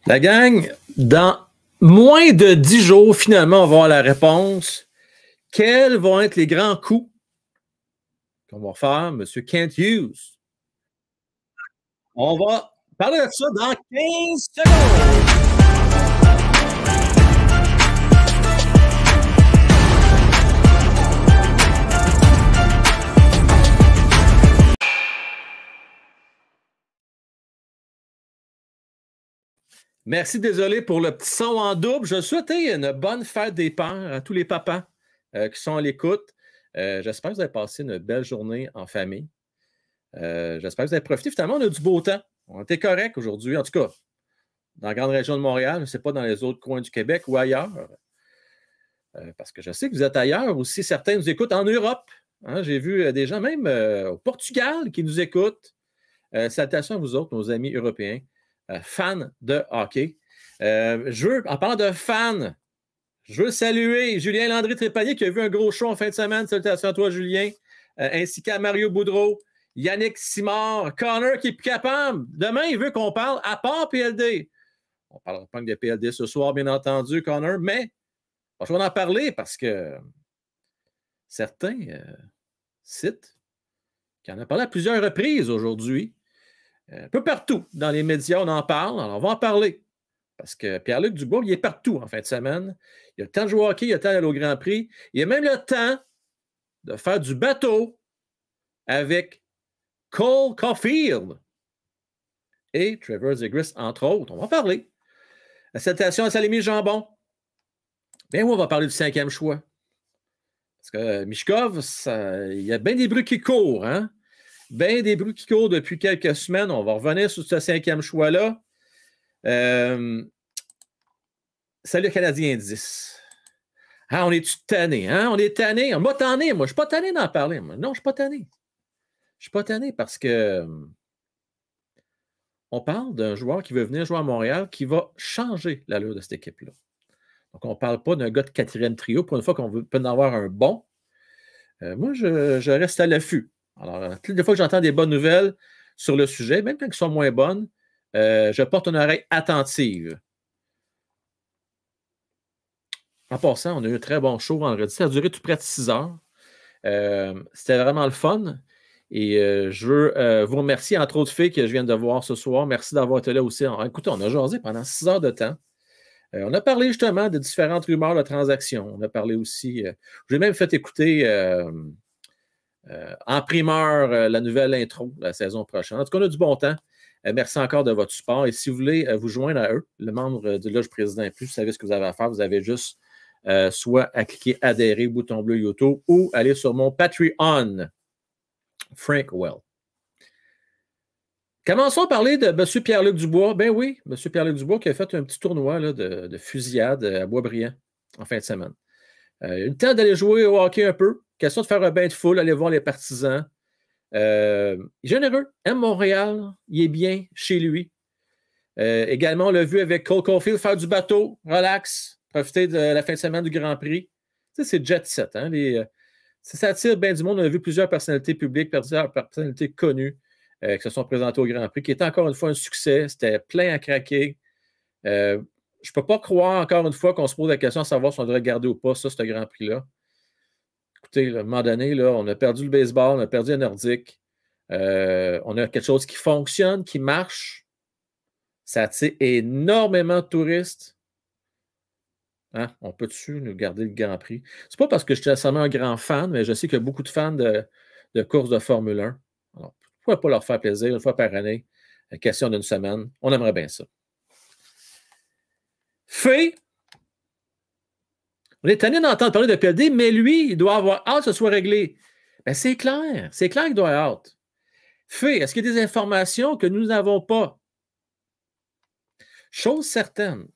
La gang, dans moins de 10 jours, finalement, on va avoir la réponse. Quels vont être les grands coups qu'on va faire, M. Kent Hughes? On va parler de ça dans 15 secondes. Merci, désolé pour le petit son en double. Je souhaitais une bonne fête des pères à tous les papas qui sont à l'écoute. J'espère que vous avez passé une belle journée en famille. J'espère que vous avez profité. Finalement, on a du beau temps. On était correct aujourd'hui, en tout cas, dans la grande région de Montréal. Je ne sais pas dans les autres coins du Québec ou ailleurs. Parce que je sais que vous êtes ailleurs aussi. Certains nous écoutent en Europe. Hein, j'ai vu des gens même au Portugal qui nous écoutent. Salutations à vous autres, nos amis européens. Fans de hockey. En parlant de fans, je veux saluer Julien Landry-Trépanier qui a vu un gros show en fin de semaine. Salutations à toi, Julien. Ainsi qu'à Mario Boudreau, Yannick Simard, Connor qui est plus capable. Demain, il veut qu'on parle à part PLD. On ne parlera pas que de PLD ce soir, bien entendu, Connor, mais je vais en parler parce que certains sites qui en ont parlé à plusieurs reprises aujourd'hui, un peu partout dans les médias, on en parle. Alors, on va en parler. Parce que Pierre-Luc Dubois, il est partout en fin de semaine. Il a le temps de jouer au hockey, il a le temps d'aller au Grand Prix. Il a même le temps de faire du bateau avec Cole Caulfield et Trevor Zegras, entre autres. On va en parler. La salutation à Salimi Jambon. Bien oui, on va parler du 5e choix. Parce que Michkov, il y a bien des bruits qui courent, hein? Bien des bruits qui courent depuis quelques semaines. On va revenir sur ce 5e choix-là. Salut Canadien 10. Ah, on est-tu tanné? Hein? On est tanné. On m'a tanné. Moi, je ne suis pas tanné d'en parler. Moi. Non, je ne suis pas tanné. Je ne suis pas tanné parce que on parle d'un joueur qui veut venir jouer à Montréal qui va changer l'allure de cette équipe-là. Donc, on ne parle pas d'un gars de 4e trio. Pour une fois qu'on peut en avoir un bon, moi, je reste à l'affût. Alors, toutes les fois que j'entends des bonnes nouvelles sur le sujet, même quand elles sont moins bonnes, je porte une oreille attentive. En passant, on a eu un très bon show vendredi. Ça a duré tout près de 6 heures. C'était vraiment le fun. Et je veux vous remercier, entre autres filles que je viens de voir ce soir. Merci d'avoir été là aussi. Écoutez, on a jasé pendant 6 heures de temps. On a parlé justement de différentes rumeurs de transactions. On a parlé aussi. J'ai même fait écouter en primeur la nouvelle intro de la saison prochaine. En tout cas, on a du bon temps. Merci encore de votre support. Et si vous voulez vous joindre à eux, le membre de Loge Président Plus, vous savez ce que vous avez à faire. Vous avez juste soit à cliquer adhérer, bouton bleu YouTube, ou aller sur mon Patreon, Frank Well. Commençons à parler de M. Pierre-Luc Dubois. Ben oui, M. Pierre-Luc Dubois qui a fait un petit tournoi là, de fusillade à Boisbriand en fin de semaine. Il a eu le temps d'aller jouer au hockey un peu. Question de faire un bain de foule, aller voir les partisans. Il est généreux, aime Montréal, il est bien chez lui. Également, on l'a vu avec Cole Caulfield faire du bateau, relax, profiter de la fin de semaine du Grand Prix. Tu sais, c'est jet set. Hein? Ça attire bien du monde. On a vu plusieurs personnalités publiques, plusieurs personnalités connues qui se sont présentées au Grand Prix, qui était encore une fois un succès. C'était plein à craquer. Je ne peux pas croire encore une fois qu'on se pose la question de savoir si on devrait garder ou pas ça, ce Grand Prix-là. Écoutez, là, à un moment donné, là, on a perdu le baseball, on a perdu le nordique. On a quelque chose qui fonctionne, qui marche. Ça attire énormément de touristes. Hein? On peut-tu nous garder le Grand Prix? C'est pas parce que je suis nécessairement un grand fan, mais je sais qu'il y a beaucoup de fans de courses de Formule 1. Alors, pourquoi pas leur faire plaisir une fois par année? Question d'une semaine. On aimerait bien ça. On est tanné d'entendre parler de PLD, mais lui, il doit avoir hâte que ce soit réglé. Ben, c'est clair qu'il doit avoir hâte. Est-ce qu'il y a des informations que nous n'avons pas? Chose certaine.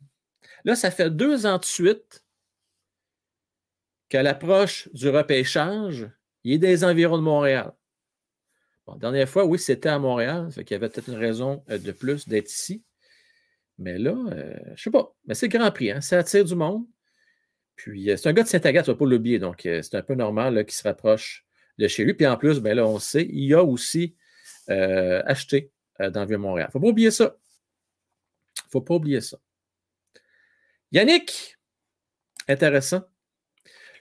Là, ça fait 2 ans de suite qu'à l'approche du repêchage, il est des environs de Montréal. Bon, la dernière fois, oui, c'était à Montréal, fait qu'il y avait peut-être une raison de plus d'être ici. Mais là, je ne sais pas. Mais c'est le Grand Prix, hein? Ça attire du monde. Puis, c'est un gars de Saint-Agathe, tu ne vas pas l'oublier. Donc, c'est un peu normal qu'il se rapproche de chez lui. Puis, en plus, ben là, on sait, il a aussi acheté dans le Vieux-Montréal. Il ne faut pas oublier ça. ne faut pas oublier ça. Yannick, intéressant.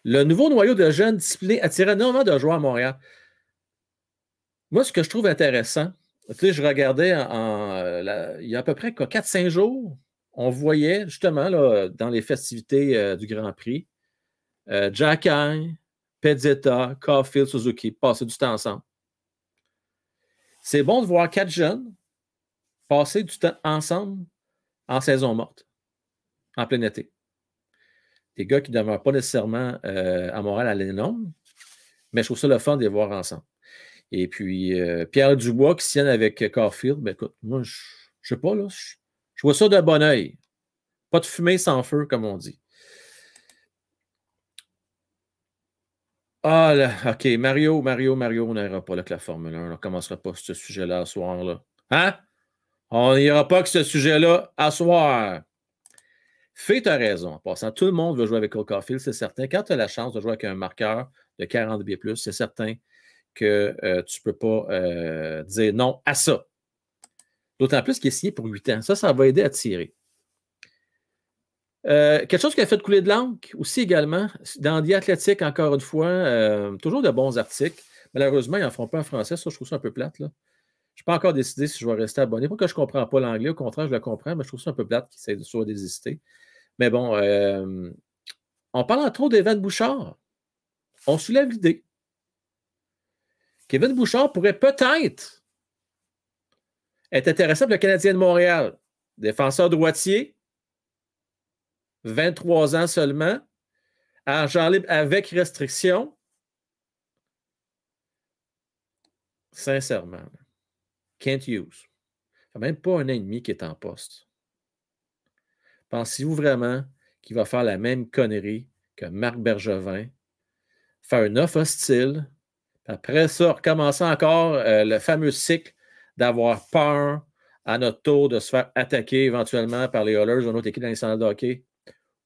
Le nouveau noyau de jeunes disciplinés attirait énormément de joueurs à Montréal. Moi, ce que je trouve intéressant, tu sais, je regardais il y a à peu près 4-5 jours, on voyait justement là, dans les festivités du Grand Prix, Jacky, Pezzetta, Caulfield, Suzuki passer du temps ensemble. C'est bon de voir 4 jeunes passer du temps ensemble en saison morte, en plein été. Des gars qui ne demeurent pas nécessairement à Montréal à l'énorme, mais je trouve ça le fun de les voir ensemble. Et puis, Pierre Dubois qui sienne avec Caulfield, ben écoute, moi, je ne sais pas, là, je vois ça d'un bon oeil. Pas de fumée sans feu, comme on dit. Ah, là, OK, Mario, on n'ira pas là, avec la Formule 1. On ne commencera pas ce sujet-là à soir. Là. Hein? On n'ira pas avec ce sujet-là à soir. Fais ta raison. En passant, tout le monde veut jouer avec Cole Caulfield, c'est certain. Quand tu as la chance de jouer avec un marqueur de 40 B+, c'est certain que tu ne peux pas dire non à ça. D'autant plus qu'il est signé pour 8 ans. Ça va aider à tirer. Quelque chose qui a fait couler de l'encre aussi également, dans The Athletic, encore une fois, toujours de bons articles. Malheureusement, ils n'en font pas en français. Ça, je trouve ça un peu plate. Là. Je n'ai pas encore décidé si je vais rester abonné. Pas que je ne comprends pas l'anglais, au contraire, je le comprends, mais je trouve ça un peu plate qu'ils essaient de soit désister. Mais bon, on parle entre autres d'Evan Bouchard. On soulève l'idée qu'Evan Bouchard pourrait peut-être être intéressant pour le Canadien de Montréal. Défenseur droitier, 23 ans seulement, argent libre avec restriction. Sincèrement, Kent Hughes. Ça fait même pas 1 an et demi qu'il est en poste. Pensez-vous vraiment qu'il va faire la même connerie que Marc Bergevin, faire une offre hostile, après ça, recommencer encore le fameux cycle d'avoir peur à notre tour de se faire attaquer éventuellement par les Oilers ou une autre équipe dans les centres de hockey?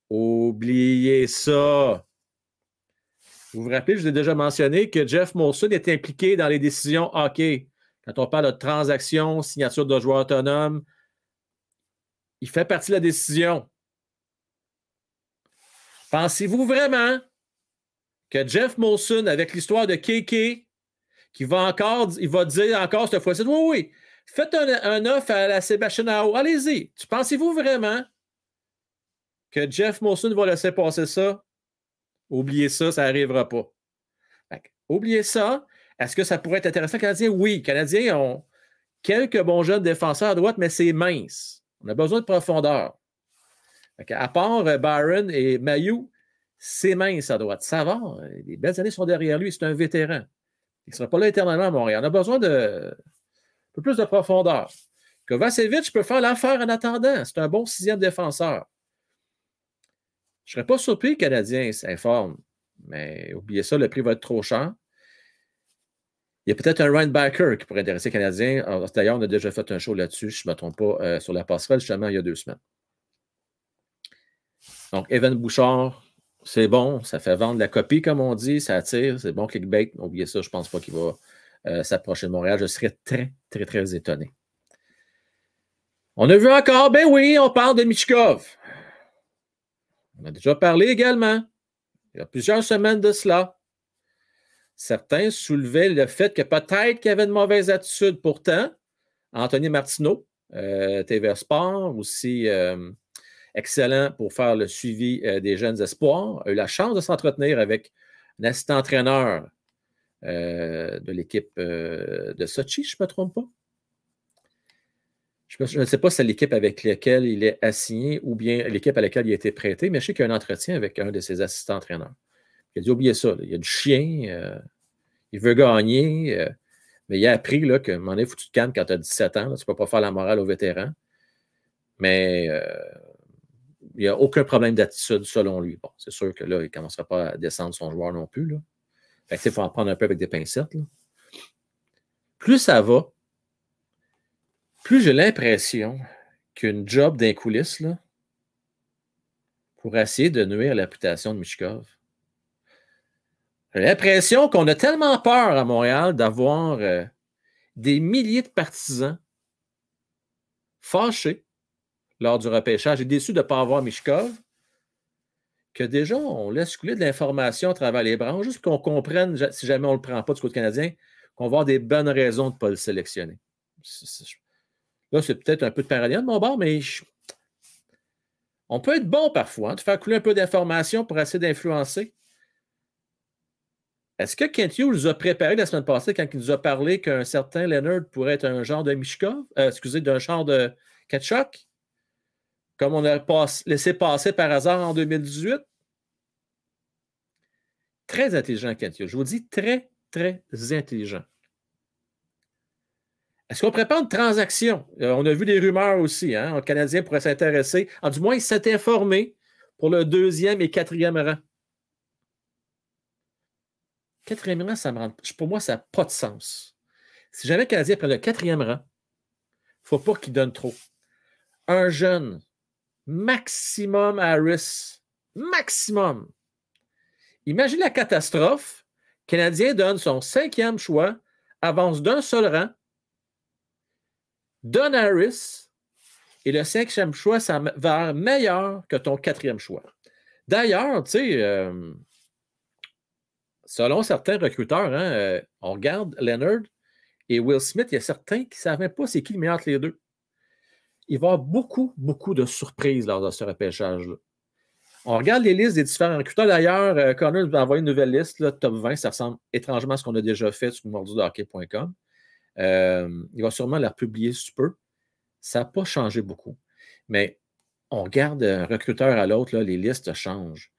Oubliez ça! Vous vous rappelez, je vous ai déjà mentionné que Jeff Molson est impliqué dans les décisions hockey. Quand on parle de transactions, signature de joueurs autonomes, il fait partie de la décision. Pensez-vous vraiment que Jeff Molson, avec l'histoire de KK, il va dire encore cette fois-ci, oui, faites un offre à la Sébastien Aho, allez-y. Pensez-vous vraiment que Jeff Molson va laisser passer ça? Oubliez ça, ça n'arrivera pas. Oubliez ça. Est-ce que ça pourrait être intéressant, Canadien? Oui, les Canadiens ont quelques bons jeunes défenseurs à droite, mais c'est mince. On a besoin de profondeur. À part Byron et Mailloux, c'est mince à droite. Ça va. Les belles années sont derrière lui. C'est un vétéran. Il ne sera pas là éternellement à Montréal. On a besoin de un peu plus de profondeur. Kovacevic peut faire l'affaire en attendant. C'est un bon 6e défenseur. Je ne serais pas surpris que le Canadien s'informe. Mais oubliez ça, le prix va être trop cher. Il y a peut-être un Rhinebacker qui pourrait intéresser les Canadiens. D'ailleurs, on a déjà fait un show là-dessus, je ne me trompe pas, sur la passerelle, justement, il y a 2 semaines. Donc, Evan Bouchard, c'est bon, ça fait vendre la copie, comme on dit, ça attire, c'est bon clickbait. Oubliez ça, je ne pense pas qu'il va s'approcher de Montréal. Je serais très, très, très étonné. On a vu encore, ben oui, on parle de Michkov. On a déjà parlé également. Il y a plusieurs semaines de cela. Certains soulevaient le fait que peut-être qu'il y avait une mauvaise attitude. Pourtant, Anthony Martineau, TV Sport, aussi excellent pour faire le suivi des jeunes espoirs, a eu la chance de s'entretenir avec un assistant-entraîneur de l'équipe de Sochi, je ne me trompe pas. Je ne sais pas si c'est l'équipe avec laquelle il est assigné ou bien l'équipe à laquelle il a été prêté, mais je sais qu'il y a un entretien avec un de ses assistants-entraîneurs. Il a dit, oubliez ça, là, il y a du chien, il veut gagner, mais il a appris là, que, à un moment donné, il faut que tu te calmes quand tu as 17 ans, là, tu ne peux pas faire la morale aux vétérans. Mais il n'y a aucun problème d'attitude selon lui. Bon, c'est sûr que là, il ne commencera pas à descendre son joueur non plus. Là. Fait que, il faut en prendre un peu avec des pincettes. Là. Plus ça va, plus j'ai l'impression qu'une job d'un coulisse là, pour essayer de nuire à la réputation de Michkov. J'ai l'impression qu'on a tellement peur à Montréal d'avoir des milliers de partisans fâchés lors du repêchage. J'ai déçu de ne pas avoir Michkov, que déjà, on laisse couler de l'information à travers les branches, juste pour qu'on comprenne, si jamais on ne le prend pas du côté canadien, qu'on va avoir des bonnes raisons de ne pas le sélectionner. Là, c'est peut-être un peu de paradis de mon bord, mais on peut être bon parfois, de faire couler un peu d'informations pour essayer d'influencer. Est-ce que Kent Hughes nous a préparé la semaine passée quand il nous a parlé qu'un certain Leonard pourrait être un genre de Michkov, d'un genre de Tkachuk, comme on a laissé passer par hasard en 2018? Très intelligent, Kent Hughes. Je vous dis très, très intelligent. Est-ce qu'on prépare une transaction? On a vu des rumeurs aussi. Hein? Le Canadien pourrait s'intéresser. Du moins, il s'est informé pour le 2e et 4e rang. 4e rang, pour moi, ça n'a pas de sens. Si jamais le Canadien prend le 4e rang, il ne faut pas qu'il donne trop. Un jeune, maximum Harris. Maximum. Imagine la catastrophe. Le Canadien donne son 5e choix, avance d'un seul rang, donne Harris, et le 5e choix, ça va être meilleur que ton 4e choix. D'ailleurs, tu sais, selon certains recruteurs, hein, on regarde Leonard et Will Smith, il y a certains qui ne savent même pas c'est qui le meilleur entre les deux. Il va y avoir beaucoup, beaucoup de surprises lors de ce repêchage-là. On regarde les listes des différents recruteurs. D'ailleurs, Connor nous a envoyé une nouvelle liste, là, top 20. Ça ressemble étrangement à ce qu'on a déjà fait sur mordudehockey.com. Il va sûrement la republier sous peu. Ça n'a pas changé beaucoup. Mais on regarde d'un recruteur à l'autre, les listes changent.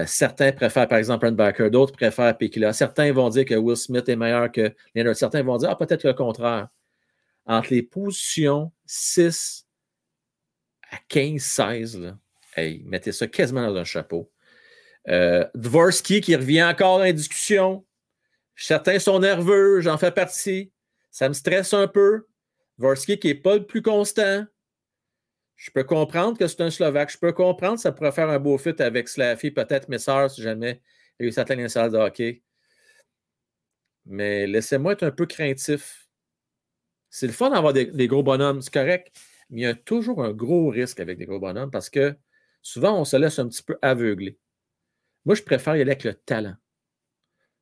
Certains préfèrent, par exemple, Brent Backer, d'autres préfèrent Pekila. Certains vont dire que Will Smith est meilleur que Leonard. Certains vont dire, peut-être le contraire. Entre les positions 6 à 15, 16, là, hey, mettez ça quasiment dans un chapeau. Dvorsky qui revient encore dans la discussion. Certains sont nerveux, j'en fais partie. Ça me stresse un peu. Dvorsky qui n'est pas le plus constant. Je peux comprendre que c'est un Slovaque. Je peux comprendre que ça pourrait faire un beau fit avec Slaffy, peut-être Messer, si jamais il réussit à atteindre une salle de hockey. Mais laissez-moi être un peu craintif. C'est le fun d'avoir des gros bonhommes, c'est correct. Mais il y a toujours un gros risque avec des gros bonhommes parce que souvent, on se laisse un petit peu aveugler. Moi, je préfère y aller avec le talent.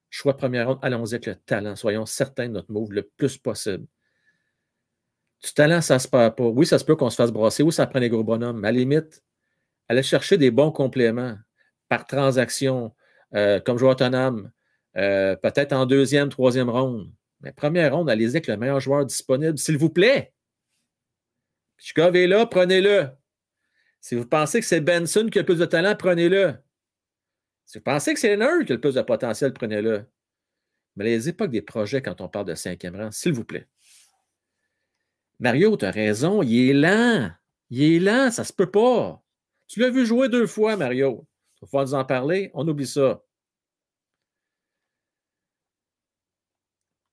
Choix première ronde, allons-y avec le talent. Soyons certains de notre move le plus possible. Du talent, ça ne se perd pas. Oui, ça se peut qu'on se fasse brasser. Oui, ça prend des gros bonhommes. Mais à la limite, aller chercher des bons compléments par transaction, comme joueur autonome, peut-être en 2e, 3e ronde. Mais première ronde, allez-y avec le meilleur joueur disponible, s'il vous plaît. Pichkov est là, prenez-le. Si vous pensez que c'est Benson qui a le plus de talent, prenez-le. Si vous pensez que c'est Leonard qui a le plus de potentiel, prenez-le. Mais allez-y pas que des projets quand on parle de 5e rang, s'il vous plaît. Mario, tu as raison, il est lent. Il est lent, ça se peut pas. Tu l'as vu jouer 2 fois, Mario. Il va falloir nous en parler. On oublie ça.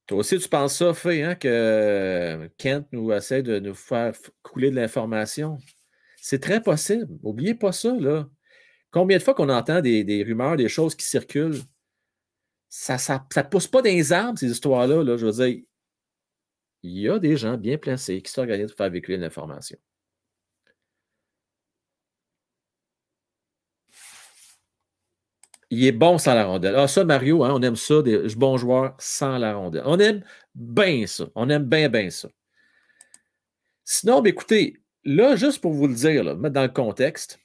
Toi aussi, tu penses ça, Fé, hein, que Kent nous essaie de nous faire couler de l'information? C'est très possible. N'oubliez pas ça, là. Combien de fois qu'on entend des rumeurs, des choses qui circulent? Ça ne pousse pas dans les arbres, ces histoires-là. Là. Je veux dire, il y a des gens bien placés qui s'organisent pour faire véhiculer l'information. Il est bon sans la rondelle. Ah, ça, Mario, hein, on aime ça, des bons joueurs sans la rondelle. On aime bien ça. On aime bien ça. Sinon, bien, écoutez, là, juste pour vous le dire, là, mettre dans le contexte,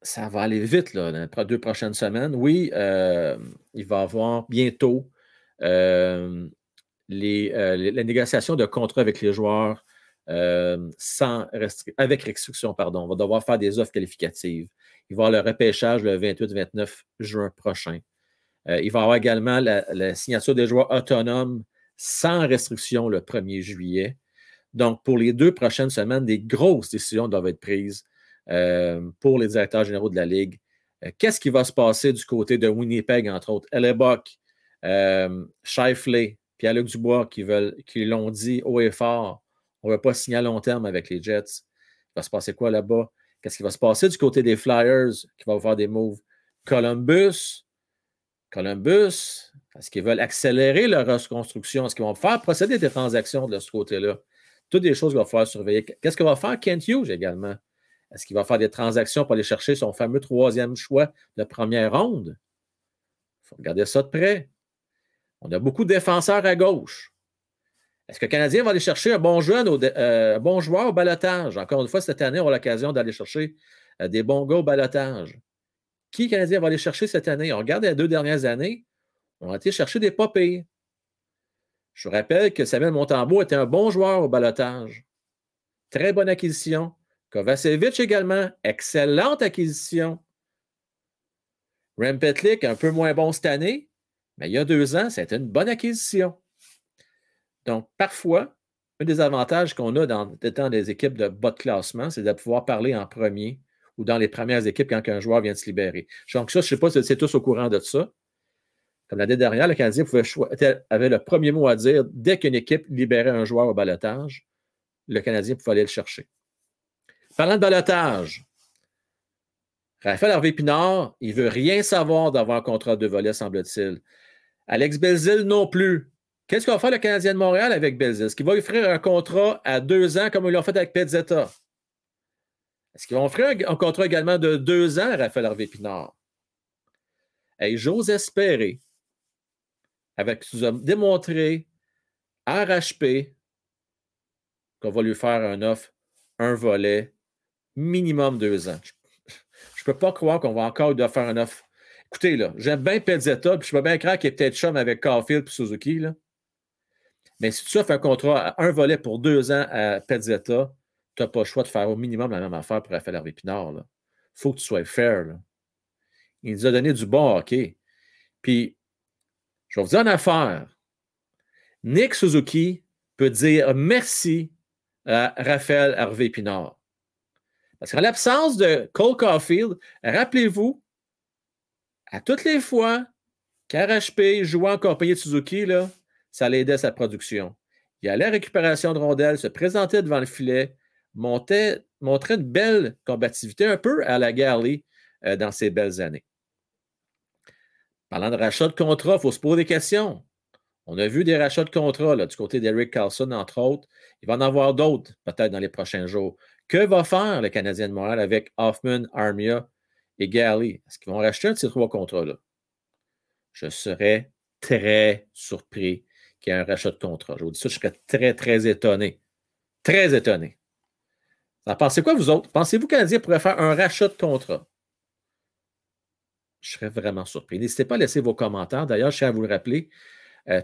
ça va aller vite là, dans les 2 prochaines semaines. Oui, il va y avoir bientôt la négociation de contrats avec les joueurs avec restriction, pardon. On va devoir faire des offres qualificatives. Il va y avoir le repêchage le 28-29 juin prochain. Il va y avoir également la signature des joueurs autonomes sans restriction le 1er juillet. Donc, pour les 2 prochaines semaines, des grosses décisions doivent être prises pour les directeurs généraux de la Ligue. Qu'est-ce qui va se passer du côté de Winnipeg, entre autres? Hellebuck, Scheifele, Pierre-Luc Dubois qui l'ont dit haut et fort, on ne va pas signer à long terme avec les Jets. Il va se passer quoi là-bas? Qu'est-ce qui va se passer du côté des Flyers qui vont faire des moves? Columbus, est-ce qu'ils veulent accélérer leur reconstruction? Est-ce qu'ils vont faire procéder des transactions de ce côté-là? Toutes des choses qu'il va falloir surveiller. Qu'est-ce que va faire Kent Hughes également? Est-ce qu'il va faire des transactions pour aller chercher son fameux troisième choix de première ronde? Il faut regarder ça de près. On a beaucoup de défenseurs à gauche. Est-ce que le Canadien va aller chercher un bon joueur au balotage? Encore une fois, cette année, on a l'occasion d'aller chercher des bons gars au balotage. Qui le Canadien va aller chercher cette année? On regarde les 2 dernières années, on a été chercher des pas pires. Je vous rappelle que Samuel Montembeault était un bon joueur au balotage. Très bonne acquisition. Kovacevic également, excellente acquisition. Rem Pitlick, un peu moins bon cette année, mais il y a 2 ans, c'était une bonne acquisition. Donc, parfois, un des avantages qu'on a dans des équipes de bas de classement, c'est de pouvoir parler en premier ou dans les premières équipes quand un joueur vient de se libérer. Donc, ça, je ne sais pas si c'est tous au courant de ça. Comme l'année dernière, le Canadien avait le premier mot à dire dès qu'une équipe libérait un joueur au balotage, le Canadien pouvait aller le chercher. Parlant de balotage, Raphaël Harvey-Pinard, il ne veut rien savoir d'avoir un contrat de volet, semble-t-il. Alex Belzile non plus. Qu'est-ce qu'on va faire le Canadien de Montréal avec Belzile? Est-ce qu'il va lui offrir un contrat à 2 ans comme ils l'ont fait avec Pezzetta? Est-ce qu'ils vont offrir un contrat également de 2 ans à Raphaël Harvey-Pinard? Et j'ose espérer, avec ce que nous a démontré RHP, qu'on va lui faire un offre, un volet, minimum 2 ans. Je ne peux pas croire qu'on va encore lui faire un offre. Écoutez, là, j'aime bien Pezzetta, puis je peux bien croire qu'il est peut-être chum avec Caulfield et Suzuki, là. Mais si tu offres un contrat à un volet pour 2 ans à Pezzetta, tu n'as pas le choix de faire au minimum la même affaire pour Raphaël Harvey-Pinard. Il faut que tu sois fair. Là. Il nous a donné du bon hockey. Puis, je vais vous dire une affaire. Nick Suzuki peut dire merci à Raphaël Harvey-Pinard. Parce qu'en l'absence de Cole Caulfield, rappelez-vous, à toutes les fois qu'RHP jouait en compagnie de Suzuki, là, ça l'aidait à sa production. Il allait à la récupération de rondelles, se présentait devant le filet, montrait une belle combativité, un peu à la Garley dans ses belles années. Parlant de rachat de contrat, il faut se poser des questions. On a vu des rachats de contrat là, du côté d'Eric Carlson, entre autres. Il va en avoir d'autres, peut-être dans les prochains jours. Que va faire le Canadien de Montréal avec Hoffman, Armia et Garley? Est-ce qu'ils vont racheter un de ces 3 contrats-là? Je serais très surpris qu'il y ait un rachat de contrat. Je vous dis ça, je serais très, très étonné. Très étonné. Alors, pensez quoi, vous autres? Pensez-vous que le Canadien pourrait faire un rachat de contrat? Je serais vraiment surpris. N'hésitez pas à laisser vos commentaires. D'ailleurs, je tiens à vous le rappeler.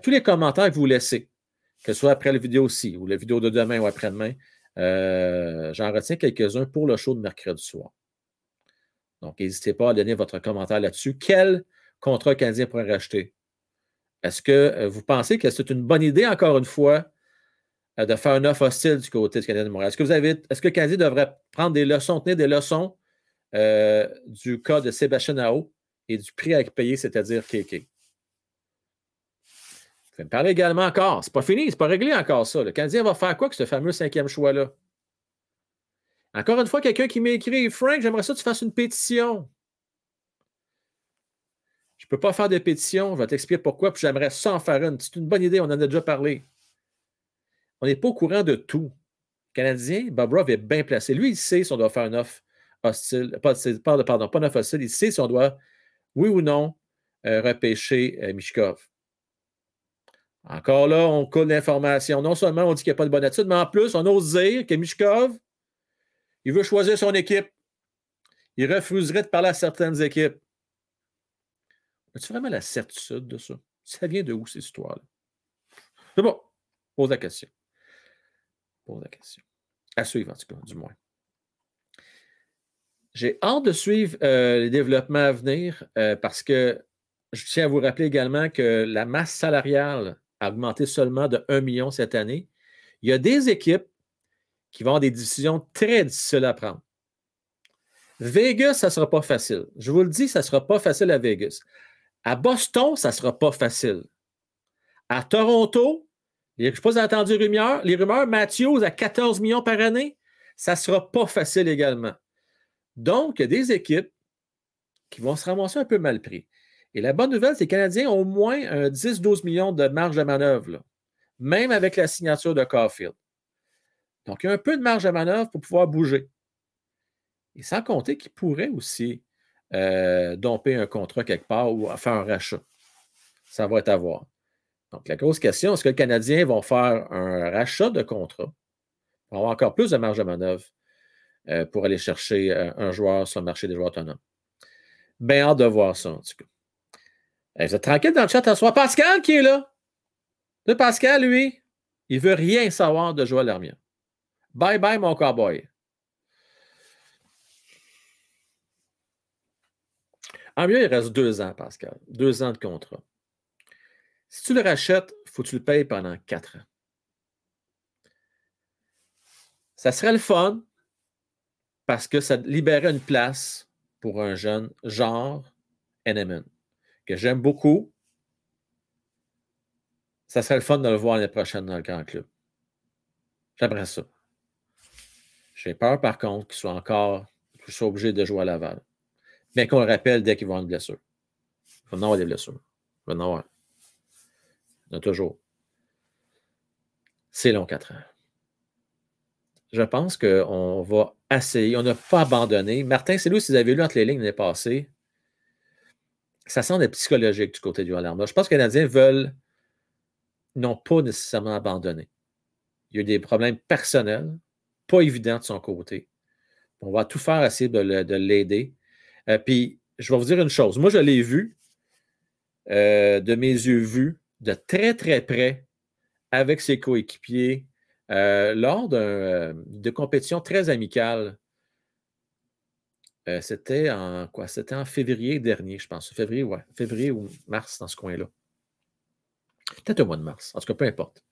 Tous les commentaires que vous laissez, que ce soit après la vidéo aussi, ou la vidéo de demain ou après-demain, j'en retiens quelques-uns pour le show de mercredi soir. Donc, n'hésitez pas à donner votre commentaire là-dessus. Quel contrat le Canadien pourrait racheter? Est-ce que vous pensez que c'est une bonne idée, encore une fois, de faire un offre hostile du côté du Canadien de Montréal? Est-ce que le Canadien devrait prendre des leçons, tenir des leçons du cas de Sébastien Aho et du prix à payer, c'est-à-dire Kéké? Vous pouvez me parler également encore. C'est pas fini, c'est pas réglé encore ça. Le Canadien va faire quoi avec ce fameux 5e choix-là? Encore une fois, quelqu'un qui m'écrit « Frank, j'aimerais ça que tu fasses une pétition. » Je ne peux pas faire de pétition, je vais t'expliquer pourquoi, puis j'aimerais ça en faire une. C'est une bonne idée, on en a déjà parlé. On n'est pas au courant de tout. Le Canadien, Bob Rowe est bien placé. Lui, il sait si on doit faire une offre hostile, pas une offre hostile, il sait si on doit, oui ou non, repêcher Michkov. Encore là, on colle l'information. Non seulement on dit qu'il n'y a pas de bonne attitude, mais en plus, on ose dire que Michkov, il veut choisir son équipe. Il refuserait de parler à certaines équipes. As-tu vraiment la certitude de ça? Ça vient de où, ces histoires-là? C'est bon. Pose la question. Pose la question. À suivre, en tout cas, du moins. J'ai hâte de suivre les développements à venir parce que je tiens à vous rappeler également que la masse salariale a augmenté seulement de 1 million cette année. Il y a des équipes qui vont avoir des décisions très difficiles à prendre. Vegas, ça ne sera pas facile. Je vous le dis, ça ne sera pas facile à Vegas. À Boston, ça ne sera pas facile. À Toronto, je ne sais pas si vous avez entendu les rumeurs, Matthews à 14 millions par année, ça ne sera pas facile également. Donc, il y a des équipes qui vont se ramasser un peu mal pris. Et la bonne nouvelle, c'est que les Canadiens ont au moins 10-12 millions de marge de manœuvre, là, même avec la signature de Caulfield. Donc, il y a un peu de marge de manœuvre pour pouvoir bouger. Et sans compter qu'il pourrait aussi domper un contrat quelque part ou faire un rachat. Ça va être à voir. Donc, la grosse question, est-ce que les Canadiens vont faire un rachat de contrat pour avoir encore plus de marge de manœuvre pour aller chercher un joueur sur le marché des joueurs autonomes? Bien hâte de voir ça, en tout cas. Vous êtes tranquille dans le chat à soir. Pascal qui est là. Le Pascal, lui, il veut rien savoir de Joël Armia. Bye bye, mon cowboy. Armia, il reste 2 ans, Pascal. 2 ans de contrat. Si tu le rachètes, il faut que tu le payes pendant 4 ans. Ça serait le fun parce que ça libérait une place pour un jeune genre Henneman, que j'aime beaucoup. Ça serait le fun de le voir l'année prochaine dans le grand club. J'aimerais ça. J'ai peur, par contre, qu'il soit obligé de jouer à Laval. Mais qu'on le rappelle dès qu'il va avoir une blessure. Il va en avoir des blessures. Il va en avoir. Il y en a toujours. C'est long, 4 ans. Je pense qu'on va essayer. On n'a pas abandonné. Martin, c'est lui, si vous avez lu entre les lignes l'année passée, ça semble psychologique du côté du Joël. Je pense que les Canadiens n'ont pas nécessairement abandonné. Il y a eu des problèmes personnels, pas évidents de son côté. On va tout faire essayer de l'aider. Puis, je vais vous dire une chose. Moi, je l'ai vu, de mes yeux vus, de très, très près, avec ses coéquipiers, lors de compétitions très amicales. C'était en quoi? C'était en février dernier, je pense. Février, ouais. Février ou mars, dans ce coin-là. Peut-être au mois de mars. En tout cas, peu importe.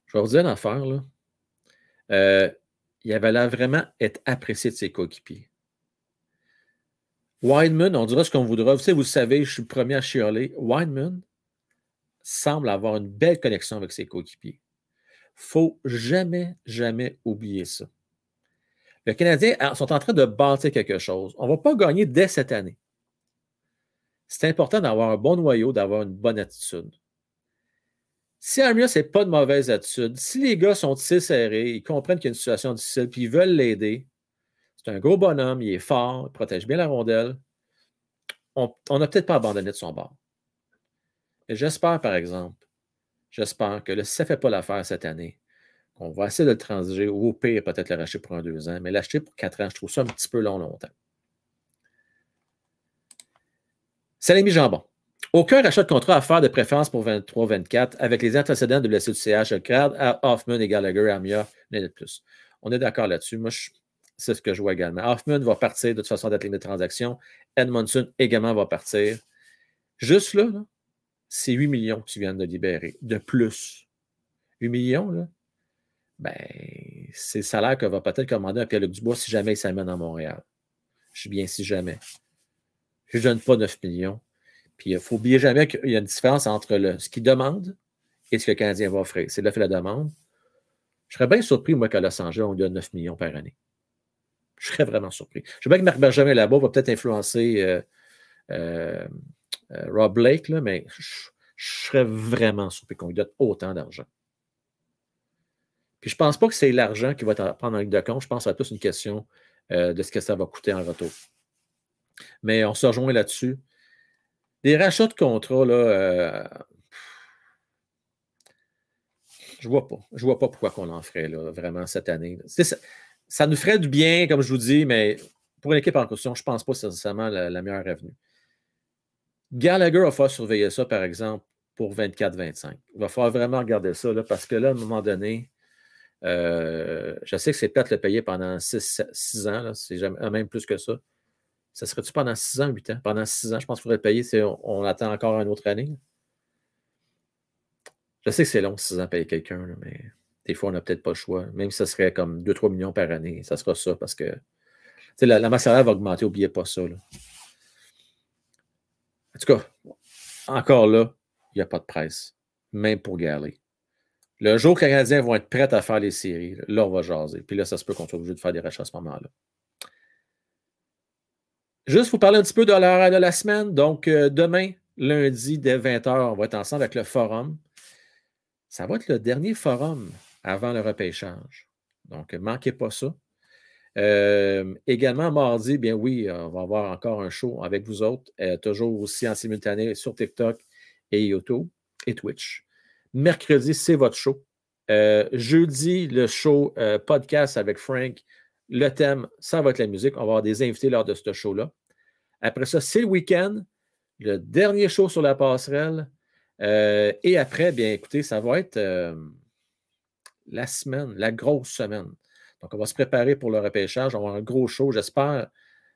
Je vais vous dire une affaire, là. Il avait l'air vraiment être apprécié de ses coéquipiers. Wideman, on dira ce qu'on voudra. Vous savez, vous savez, je suis le premier à chialer. Wideman semble avoir une belle connexion avec ses coéquipiers. Il ne faut jamais, jamais oublier ça. Les Canadiens sont en train de bâtir quelque chose. On ne va pas gagner dès cette année. C'est important d'avoir un bon noyau, d'avoir une bonne attitude. Si Armia, ce n'est pas de mauvaise attitude, si les gars sont tissés serrés, ils comprennent qu'il y a une situation difficile, puis ils veulent l'aider, c'est un gros bonhomme, il est fort, il protège bien la rondelle, on n'a peut-être pas abandonné de son bord. Et j'espère, par exemple, que si ça ne fait pas l'affaire cette année, qu'on va essayer de le transiger, ou au pire, peut-être le racheter pour 2 ans, mais l'acheter pour 4 ans, je trouve ça un petit peu longtemps. Salami Jambon. Aucun rachat de contrat à faire de préférence pour 23-24 avec les antécédents de blessure du CH, Crad, Hoffman et Gallagher, Armia, de plus. On est d'accord là-dessus. Moi, c'est ce que je vois également. Hoffman va partir de toute façon d'être ligne de transaction. Edmondson également va partir. Juste là, c'est 8 millions que tu viens de libérer. De plus. 8 millions, là, ben, c'est le salaire que va peut-être commander un Pierre-Luc Dubois si jamais il s'amène à Montréal. Je suis bien si jamais. Je ne donne pas 9 millions. Puis il ne faut oublier jamais qu'il y a une différence entre ce qu'il demande et ce que le Canadien va offrir. C'est l'offre et la demande. Je serais bien surpris, moi, qu'à Los Angeles, on lui donne 9 millions par année. Je serais vraiment surpris. Je sais bien que Marc Benjamin là-bas va peut-être influencer Rob Blake, là, mais je serais vraiment surpris qu'on lui donne autant d'argent. Puis je ne pense pas que c'est l'argent qui va prendre en ligne de compte. Je pense que c'est plus une question de ce que ça va coûter en retour. Mais on se rejoint là-dessus. Des rachats de contrats, là, je ne vois pas. Je ne vois pas pourquoi on en ferait, là, vraiment, cette année. Ça nous ferait du bien, comme je vous dis, mais pour une équipe en construction, je ne pense pas que c'est nécessairement la meilleure avenue. Gallagher va falloir surveiller ça, par exemple, pour 24-25. Il va falloir vraiment regarder ça, là, parce que là, à un moment donné, je sais que c'est peut-être le payer pendant 6 ans, là, c'est même plus que ça. Ça serait-tu pendant 6 ans, 8 ans? Pendant 6 ans, je pense qu'il faudrait le payer si on attend encore une autre année. Je sais que c'est long, 6 ans, payer quelqu'un, mais des fois, on n'a peut-être pas le choix. Même si ça serait comme 2-3 millions par année, ça sera ça parce que la masse salariale va augmenter, n'oubliez pas ça. Là. En tout cas, encore là, il n'y a pas de presse, même pour Galley. Le jour que les Canadiens vont être prêts à faire les séries, là, on va jaser. Puis là, ça se peut qu'on soit obligé de faire des rachats à ce moment-là. Juste vous parler un petit peu de l'horaire de la semaine. Donc, demain, lundi, dès 20h, on va être ensemble avec le forum. Ça va être le dernier forum avant le repêchage. Donc, ne manquez pas ça. Également, mardi, bien oui, on va avoir encore un show avec vous autres, toujours aussi en simultané sur TikTok et YouTube et Twitch. Mercredi, c'est votre show. Jeudi, le show podcast avec Frank. Le thème, ça va être la musique. On va avoir des invités lors de ce show-là. Après ça, c'est le week-end, le dernier show sur la passerelle. Et après, bien écoutez, ça va être la semaine, la grosse semaine. Donc, on va se préparer pour le repêchage. On va avoir un gros show. J'espère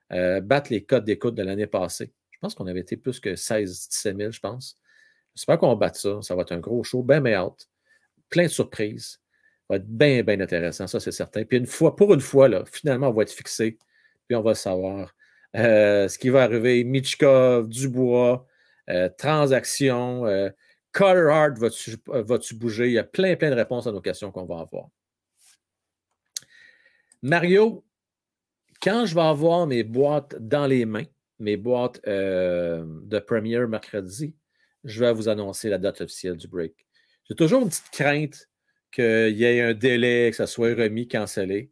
battre les codes d'écoute de l'année passée. Je pense qu'on avait été plus que 16-17 000, je pense. J'espère qu'on va battre ça. Ça va être un gros show, bien mais hâte. Plein de surprises. Ça va être bien, bien intéressant, ça, c'est certain. Puis pour une fois, là, finalement, on va être fixé. Puis on va savoir ce qui va arriver. Michkov, Dubois, Transaction, Carter Hart, vas-tu bouger? Il y a plein, plein de réponses à nos questions qu'on va avoir. Mario, quand je vais avoir mes boîtes dans les mains, mes boîtes de première mercredi, je vais vous annoncer la date officielle du break. J'ai toujours une petite crainte qu'il y ait un délai, que ça soit remis, cancellé.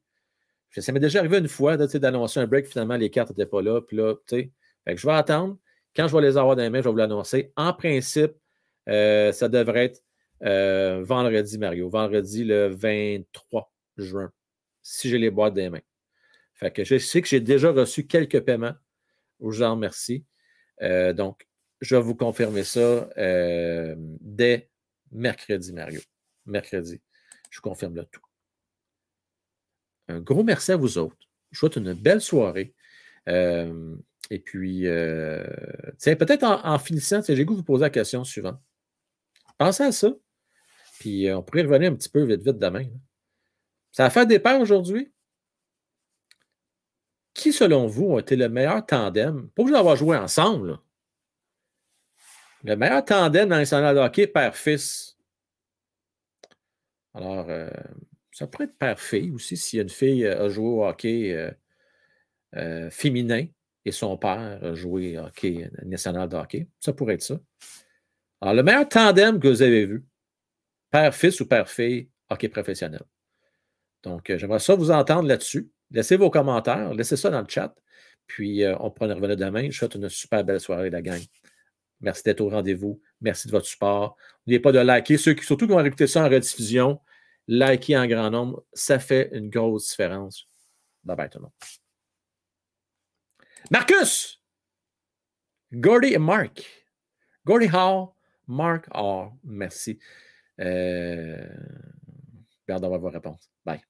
Ça m'est déjà arrivé une fois d'annoncer un break, finalement, les cartes n'étaient pas là. Puis là, fait que je vais attendre. Quand je vais les avoir dans les mains, je vais vous l'annoncer. En principe, ça devrait être vendredi, Mario. Vendredi, le 23 juin, si j'ai les boîtes dans les mains. Fait que je sais que j'ai déjà reçu quelques paiements. Je vous en remercie. Donc, je vais vous confirmer ça dès mercredi, Mario. Mercredi. Je vous confirme le tout. Un gros merci à vous autres. Je vous souhaite une belle soirée. Et puis, peut-être en finissant, j'ai goût de vous poser la question suivante. Pensez à ça. Puis, on pourrait revenir un petit peu vite demain. Là. Ça a fait des paires aujourd'hui. Qui, selon vous, ont été le meilleur tandem? Pas obligé d'avoir joué ensemble. Là. Le meilleur tandem dans national de hockey, père-fils. Alors, ça pourrait être père-fille aussi, si une fille a joué au hockey féminin et son père a joué au hockey national de hockey. Ça pourrait être ça. Alors, le meilleur tandem que vous avez vu, père-fils ou père-fille, hockey professionnel. Donc, j'aimerais ça vous entendre là-dessus. Laissez vos commentaires, laissez ça dans le chat. Puis, on pourra revenir demain. Je vous souhaite une super belle soirée, la gang. Merci d'être au rendez-vous. Merci de votre support. N'oubliez pas de liker. Ceux qui, surtout qui vont écouter ça en rediffusion, likez en grand nombre. Ça fait une grosse différence. Bye bye tout le monde. Marcus! Gordy et Mark. Gordy Hall, Mark Hall. Merci. J'ai hâte d'avoir vos réponses. Bye.